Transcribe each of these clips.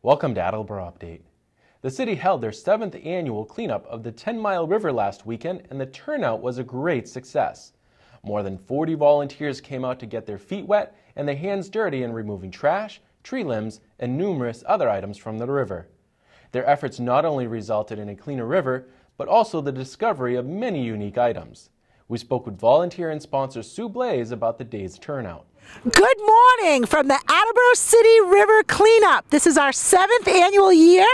Welcome to Attleboro Update. The city held their 7th annual cleanup of the 10-mile river last weekend, and the turnout was a great success. More than 40 volunteers came out to get their feet wet and their hands dirty in removing trash, tree limbs, and numerous other items from the river. Their efforts not only resulted in a cleaner river, but also the discovery of many unique items. We spoke with volunteer and sponsor Sue Blaze about the day's turnout. Good morning from the Attleboro City River Cleanup. This is our 7th annual year.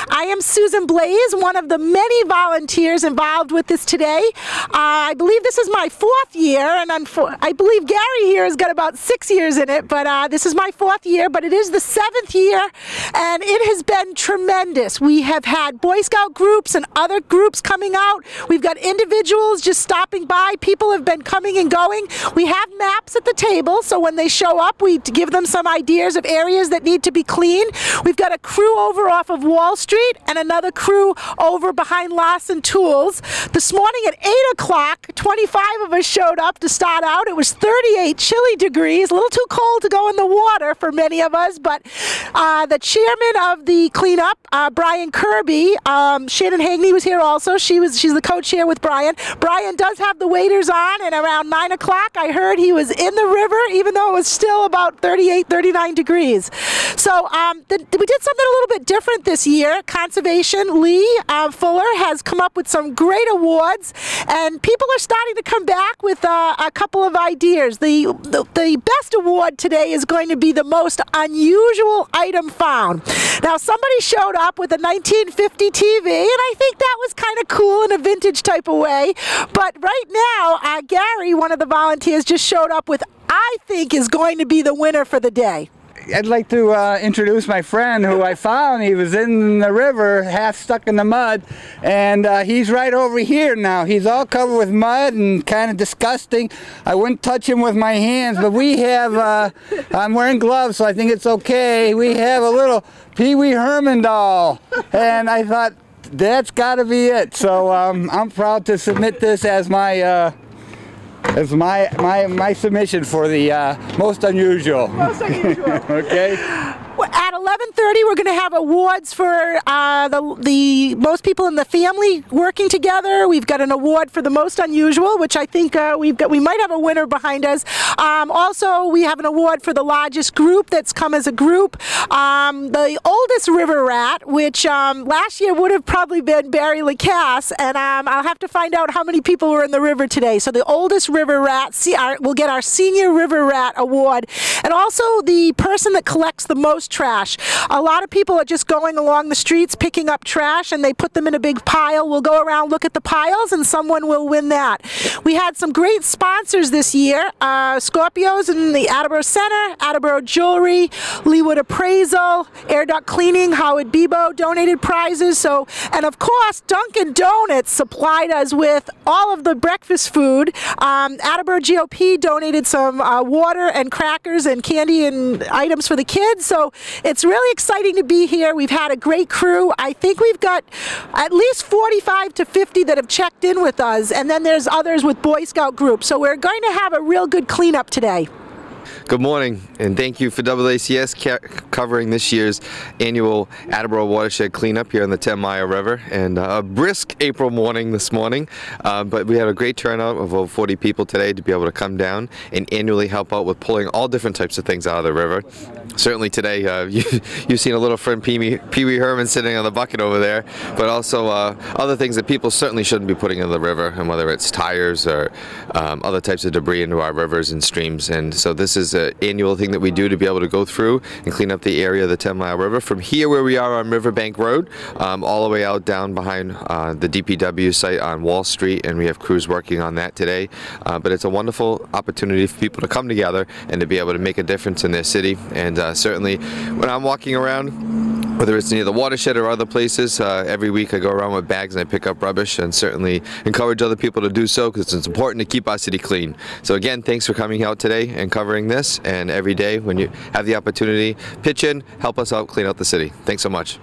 I am Susan Blaze, one of the many volunteers involved with this today. I believe this is my 4th year, and I believe Gary here has got about 6 years in it, but this is my 4th year, but it is the 7th year, and it has been tremendous. We have had Boy Scout groups and other groups coming out. We've got individuals just stopping by. People have been coming and going. We have maps at the table, so when they show up, we give them some ideas of areas that need to be cleaned. We've got a crew over off of Wall Street and another crew over behind Lawson Tools. This morning at 8 o'clock, 25 of us showed up to start out. It was 38 chilly degrees, a little too cold to go in the water for many of us, but the chairman of the cleanup, Brian Kirby, Shannon Hagney was here also. She's the co-chair with Brian. Brian does have the waders on, and around 9 o'clock I heard he was in the river, even though it was still about 38, 39 degrees. So we did something a little bit different this year. Conservation, Lee Fuller has come up with some great awards, and people are starting to come back with a couple of ideas. The best award today is going to be the most unusual item found. Now, somebody showed up with a 1950 TV, and I think that was kind of cool in a vintage type of way. But right now, Gary, one of the volunteers, just showed up with, I think, is going to be the winner for the day. I'd like to introduce my friend who I found. He was in the river, half stuck in the mud, and he's right over here now. He's all covered with mud and kind of disgusting. I wouldn't touch him with my hands, but we have, I'm wearing gloves, so I think it's okay. We have a little Pee Wee Herman doll, and I thought, that's got to be it. So I'm proud to submit this as my my submission for the most unusual. Most unusual. Okay. At 11:30, we're going to have awards for the most people in the family working together. We've got an award for the most unusual, which I think we might have a winner behind us. Also, we have an award for the largest group that's come as a group. The oldest river rat, which last year would have probably been Barry Lacasse, and I'll have to find out how many people were in the river today. So the oldest river rat will get our Senior River Rat Award, and also the person that collects the most trash. A lot of people are just going along the streets picking up trash, and they put them in a big pile. We'll go around, look at the piles, and someone will win that. We had some great sponsors this year. Scorpios in the Attleboro Center, Attleboro Jewelry, Leewood Appraisal, Air Duct Cleaning, Howard Bebo donated prizes. So, and of course, Dunkin' Donuts supplied us with all of the breakfast food. Attleboro GOP donated some water and crackers and candy and items for the kids. So it's really exciting to be here. We've had a great crew. I think we've got at least 45 to 50 that have checked in with us, and then there's others with Boy Scout groups. So we're going to have a real good cleanup today. Good morning, and thank you for DoubleACS covering this year's annual Attleboro Watershed Cleanup here on the 10-mile river. And a brisk April morning this morning, but we had a great turnout of over 40 people today to be able to come down and annually help out with pulling all different types of things out of the river. Certainly today, you've seen a little friend Pee Wee Herman sitting on the bucket over there, but also other things that people certainly shouldn't be putting in the river, and whether it's tires or other types of debris into our rivers and streams. And so this is an annual thing that we do to be able to go through and clean up the area of the 10-mile river from here where we are on Riverbank Road all the way out down behind the DPW site on Wall Street, and we have crews working on that today. But it's a wonderful opportunity for people to come together and to be able to make a difference in their city. And certainly when I'm walking around, whether it's near the watershed or other places, every week I go around with bags and I pick up rubbish, and certainly encourage other people to do so because it's important to keep our city clean. So again, thanks for coming out today and covering this, and every day when you have the opportunity, pitch in, help us out, clean out the city. Thanks so much.